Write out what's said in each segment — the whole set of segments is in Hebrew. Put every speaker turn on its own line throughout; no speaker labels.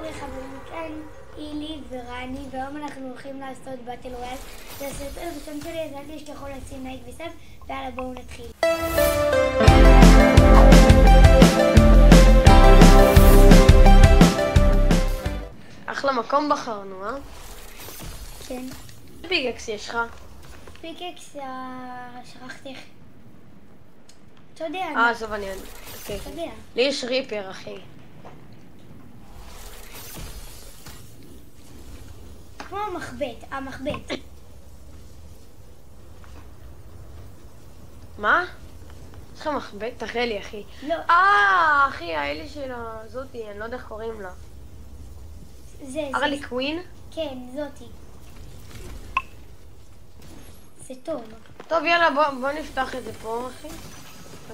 קורה חברים? כאן אילי ורני, והיום אנחנו הולכים לעשות באטל רויאל. זה הסרטון הראשון שלי, אז אל תשכחו לשים לייק וסאב, ויאללה בואו נתחיל.
אחלה מקום בחרנו, אה?
כן.
איזה פיקקס יש לך?
פיקקס, שכחתי איך. אתה יודע.
עזוב, אני...
אתה יודע.
לי יש ריפר, אחי.
כמו המחבט.
מה? יש לך מחבט? תראה לי, אחי.
לא.
אחי, האלה של זאתי, אני לא יודע איך קוראים לה.
זה.
הרלי קווין?
כן, זאתי. זה טוב.
טוב, יאללה, בוא נפתח את זה פה, אחי.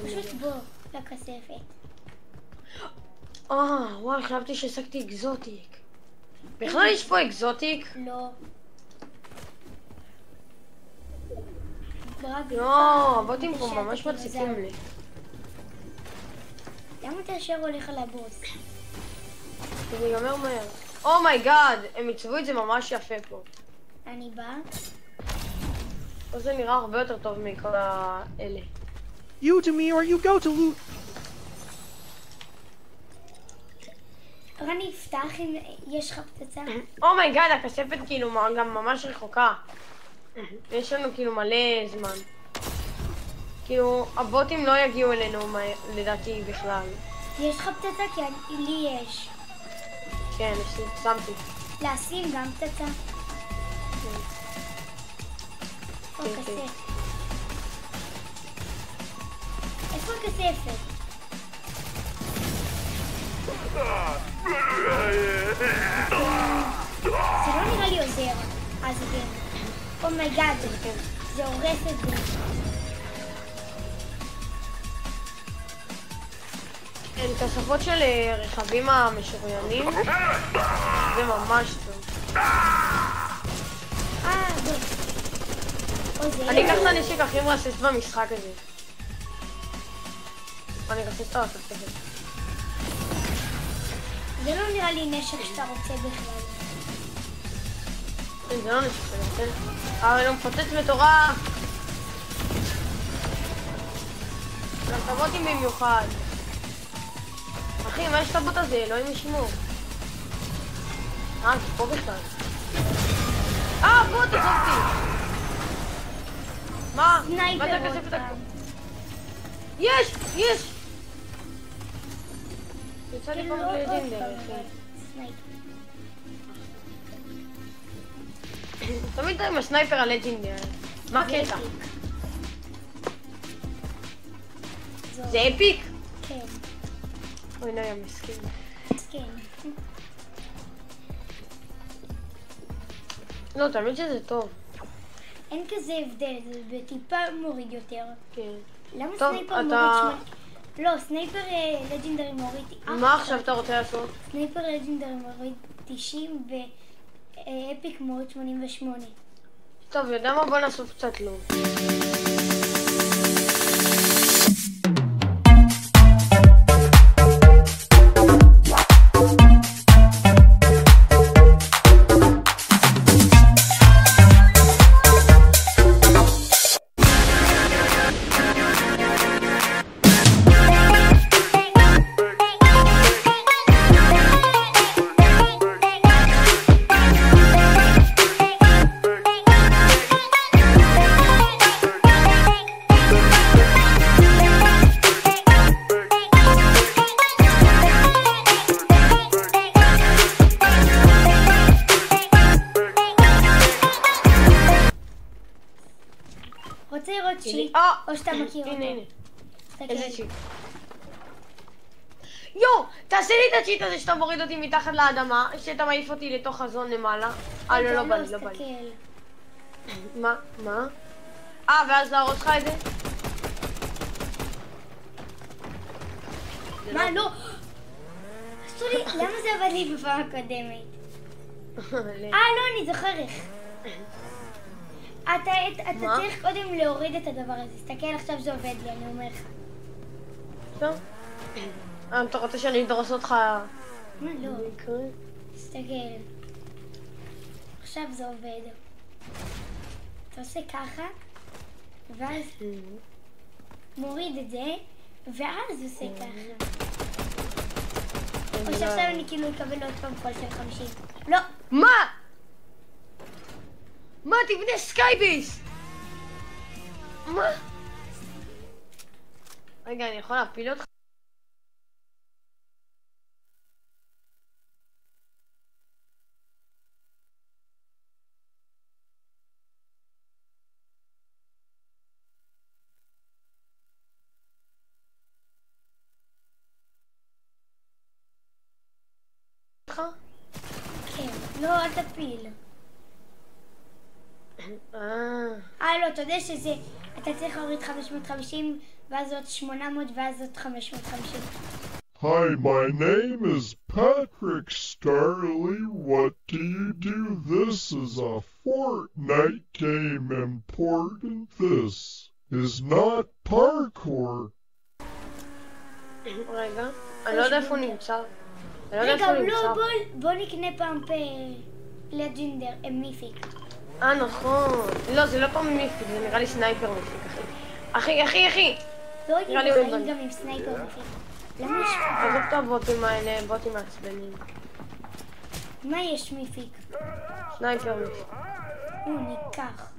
פשוט בוא, לכספת.
וואי, חשבתי שהשגתי אקזוטיק. בכלל יש פה אקזוטיק?
לא.
הבוטים פה ממש מציקים לי.
למה אתה ישר הולך על הבוס?
זה ייגמר מהר. אומייגאד, הם עיצבו את זה ממש יפה פה.
אני באה.
פה זה נראה הרבה יותר טוב מכל האלה.
You to me or you go to loot.
רני, פתח אם יש לך פצצה.
אומייגאד, הכספת כאילו גם ממש רחוקה. יש לנו כאילו מלא זמן. כאילו, הבוטים לא יגיעו אלינו לדעתי בכלל.
יש לך פצצה? כי לי יש.
כן, שמתי.
לשים גם פצצה. איפה הכספת? זה לא נראה לי עוזר. אז כן. אומייגאד, זה הורס את זה.
כן, כספות של רכבים המשוריינים זה ממש טוב. אני אקח את הנשק הכי מרסס במשחק הזה. אני ארסס את הכספת.
זה לא נראה לי נשק שאתה רוצה בכלל.
זה לא נשק שאתה רוצה. אבל הוא מפוצץ מטורף. גם את הבוטים במיוחד. אחי, מה יש את הבוט הזה? אלוהים ישמור. זה פה בכלל. בוט, עזובתי. מה? מה זה הכספת הכול? יש! יצא לי פעם לג'ינדר, אחי. תמיד עם הסנייפר הלג'ינדר. מה הקטע? זה אפיק?
כן.
אוי נהיה מסכים.
כן.
לא, תמיד שזה טוב.
אין כזה הבדל, זה בטיפה מוריד יותר.
כן.
למה סנייפר מוריד 8? לא, סנייפר לג'ינדרי מוריד...
מה עכשיו אתה רוצה לעשות?
סנייפר לג'ינדרי מוריד 90 ואפיק מוריד 88.
טוב, יודע מה? בוא נאסוף קצת לוב.
רוצה לראות שיט, או שאתה מכיר אותו?
הנה. איזה שיט? יואו, תעשה לי את השיט הזה שאתה מוריד אותי מתחת לאדמה, שאתה מעיף אותי לתוך הזון למעלה. לא בא לי. מה? ואז להרוס לך את זה?
מה, לא? סורי, למה זה עבד לי בפעם הקודמת? לא, אני זוכר איך. אתה צריך קודם להוריד את הדבר הזה. תסתכל, עכשיו זה עובד לי, אני אומר לך.
טוב. אתה רוצה שאני אדרוס אותך?
מה לא? תסתכל. עכשיו זה עובד. אתה עושה ככה, ואז מוריד את זה, ואז עושה ככה. או שעכשיו אני כאילו אקבל עוד פעם קול של 50. לא!
מה? מה? תבנה סקייביס! מה? רגע, אני יכול להפיל אותך?
כן, לא, אל תפיל. לא, אתה יודע שזה, אתה צריך להוריד 550, ואז עוד 800, ואז עוד 550.
Hi, my name is Patrick Starley. What do you do? This is a Fortnite game important. This is not parkour.
רגע, אני לא יודע איפה הוא נמצא.
רגע, לא, בוא נקנה פעם לג'נדר, מיפיק.
נכון. לא, זה לא פעם מיפיק, זה נראה לי סנייפר מיפיק, אחי. אחי!
לא הייתי בחיים גם עם סנייפר מיפיק. למה יש פה?
עזוב את הבוטים האלה, בוטים מעצבנים.
מה יש מיפיק?
סנייפר מיפיק.
ניקח.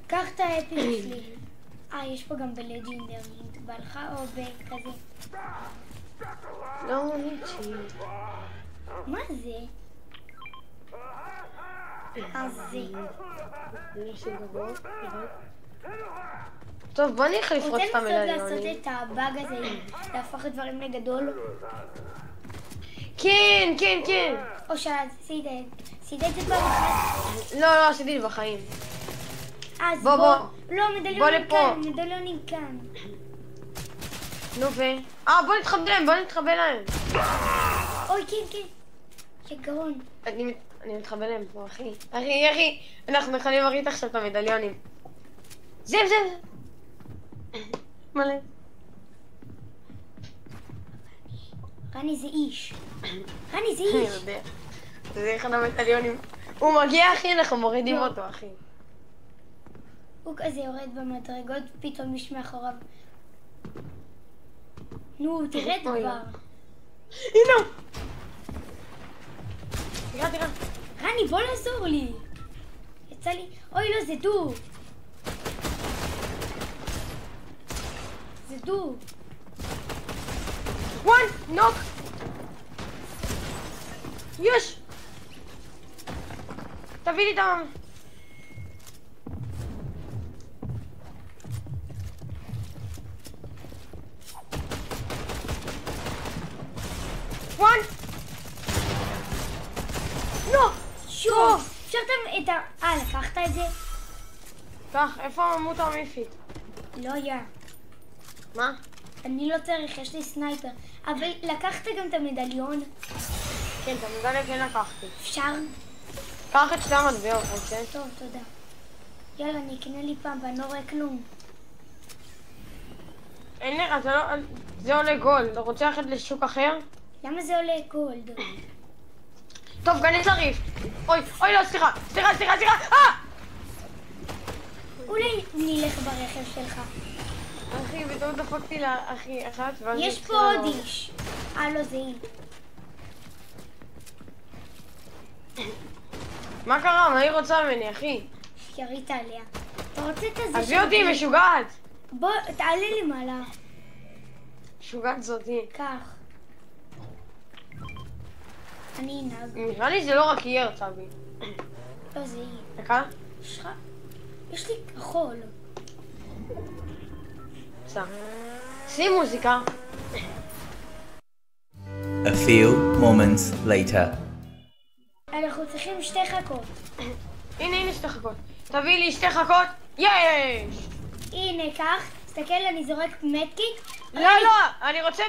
קח את האפיק שלי. יש פה גם בלג'נדר, בא לך או בכזה?
לא, ניצ'י.
מה זה?
טוב, בוא נלך לפרוץ את המדליונים.
רוצה קצת לעשות את הבאג הזה, להפוך את דברים לגדול?
כן.
או שעשית את זה פעם אחת?
לא, עשיתי את זה בחיים.
אז
בוא.
לא, מדליונים כאן.
נו בוא נתחבא להם.
אוי, כן. שגרון.
אני מתחבא להם פה, אחי. אנחנו יכולים להוריד עכשיו את המדליונים. זה. מלא.
רני זה איש.
אני יודע. זה אחד המדליונים. הוא מגיע, אחי, אנחנו מורידים אותו, אחי.
הוא כזה יורד במדרגות, פתאום יש מאחוריו. נו, תרד כבר.
הנה! תראה.
רני, בוא לעזור לי. יצא לי... אוי, לא, זה דו.
נוק! יש! תביא לי את
שוב! אפשרת את ה... לקחת את זה?
קח, איפה עמות המיפית?
לא היה.
מה?
אני לא צריך, יש לי סנייפר. אבל לקחת גם את המדליון?
כן, את המדליון כן לקחתי.
אפשר?
קח את שתי המטבעות, רוצה?
טוב, תודה. יאללה, אני אקנה לי פעם, ואני לא רואה כלום.
אין לך, זה עולה גולד. אתה רוצה ללכת לשוק אחר?
למה זה עולה גולד?
טוב, גנית לריף. אוי, לא, סליחה.
אולי נלך ברכב שלך.
אחי, בטעות דפקתי לאחי אחת, ואז...
יש פה עוד איש. לא, זה היא.
מה קרה? מה היא רוצה ממני, אחי?
ירית עליה. אתה רוצה את הזה?
עזבי אותי, משוגעת!
בוא, תעלה למעלה.
משוגעת זאתי.
קח. אני אנהג.
נראה לי זה לא רק היא הרצה בי.
לא, זה היא.
דקה?
יש לי כחול.
שים מוזיקה.
A few moments later.
אנחנו צריכים שתי חכות.
הנה שתי חכות. תביא לי שתי חכות. יש!
הנה, קח. תסתכל, אני זורק מדקיק.
לא, אני רוצה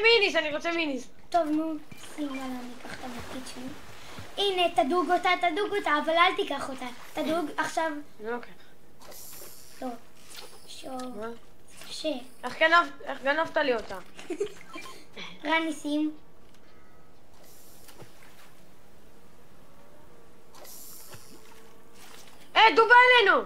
מיניס.
טוב, נו, שים עליי, אני אקח את המדקיק שלי. הנה, תדוג אותה, אבל אל תיקח אותה. תדוג עכשיו.
זה לא ככה.
לא. שוב.
מה?
קשה.
איך גנבת לי אותה?
רן ניסים.
דובה אלינו!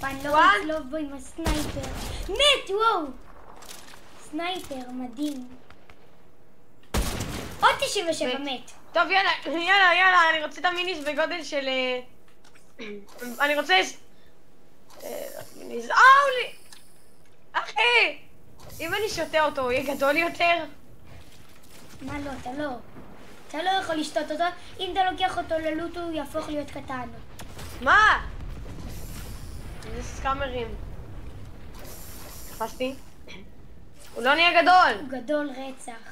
אני לא רוצה לצלוב בו עם הסנייפר. מת, וואו! סנייפר, מדהים. עוד 97 מת.
טוב, יאללה, אני רוצה את המיניס בגודל של... אני רוצה... מיניס... לי! אחי! אם אני שותה אותו, הוא יהיה גדול יותר?
מה לא, אתה לא. אתה לא יכול לשתות אותו. אם אתה לוקח אותו ללוט, הוא יהפוך להיות קטן.
מה? זה סקאמרים. תפסתי? הוא לא נהיה גדול!
הוא גדול רצח.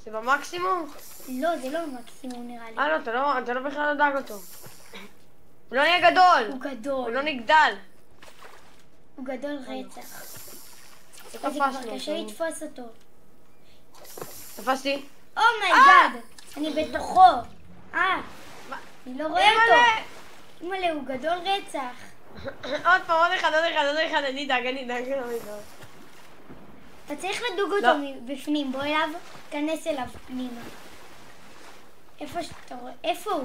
זה במקסימום?
לא, זה לא במקסימום נראה לי.
לא, אתה לא בכלל לא דאג אותו. הוא לא נהיה גדול!
הוא גדול.
הוא לא נגדל.
הוא גדול רצח.
זה
אז זה כבר קשה לתפוס אותו.
תפסתי?
אומייגאד! אני בתוכו! אני לא רואה אותו! אימא'לה, הוא גדול רצח.
עוד פעם, עוד אחד, אני דאג.
אתה צריך לדוג אותו בפנים, בוא אליו, כנס אליו פנימה. איפה שאתה רואה? איפה הוא?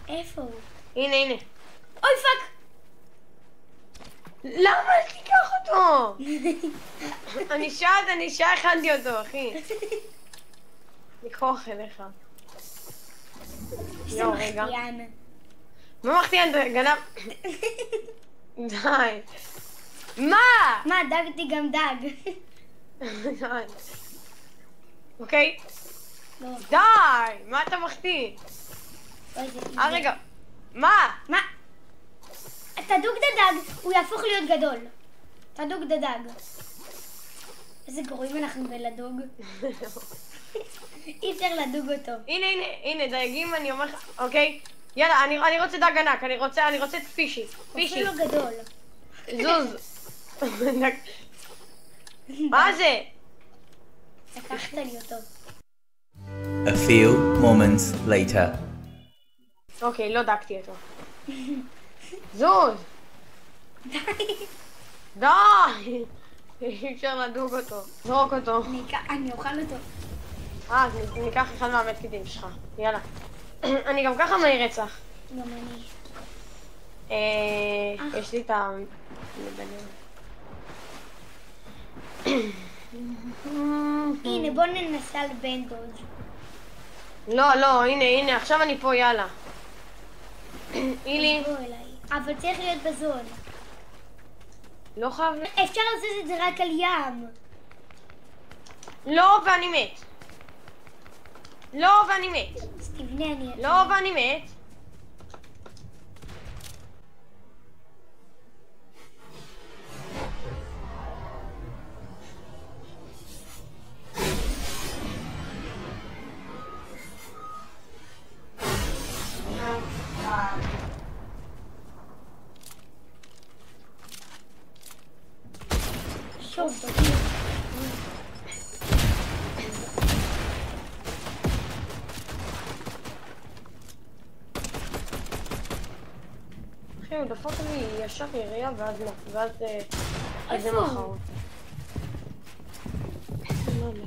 איפה הוא?
הנה.
אוי פאק!
למה תיקח אותו? אני שעה הכנתי אותו, אחי. לקרוח אליך.
זה מחטיין.
מה מחטיין? גנב? די. מה?
מה, דגתי גם דג.
די. אוקיי?
לא.
די! מה אתה מחטיא? רגע. מה?
תדוג דדג, הוא יהפוך להיות גדול. תדוג דדג. איזה גרועים אנחנו בלדוג. אי אפשר לדוג אותו.
הנה, דייגים, אני אומר לך, אוקיי? יאללה, אני רוצה דג ענק, אני רוצה את פישי.
הוא אפילו גדול.
זוז. מה זה?
לקחת לי אותו.
A few moments later.
אוקיי, לא דגתי אותו. זוז! די! אי אפשר לדוג אותו. זרוק אותו.
אני אוכל אותו.
אז ניקח אחד מהמדקיטים שלך. יאללה. אני גם ככה מהיר רצח.
גם אני.
יש לי את ה...
הנה, בוא ננסה על בן דוד.
לא, הנה, עכשיו אני פה, יאללה. אילי.
אבל צריך להיות בזון.
לא חייב...
אפשר לעשות את זה רק על ים.
לא, ואני מת.
אז תבנה אני...
לא, ואני מת.
שוב,
אחי, הוא דפק לי ישר ירייה ואז זה
איפה?
מחר. לא יודע.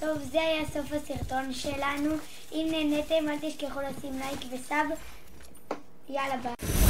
טוב, זה היה סוף הסרטון שלנו. אם נהניתם, אל תשכחו לשים לייק וסאב. יאללה ביי.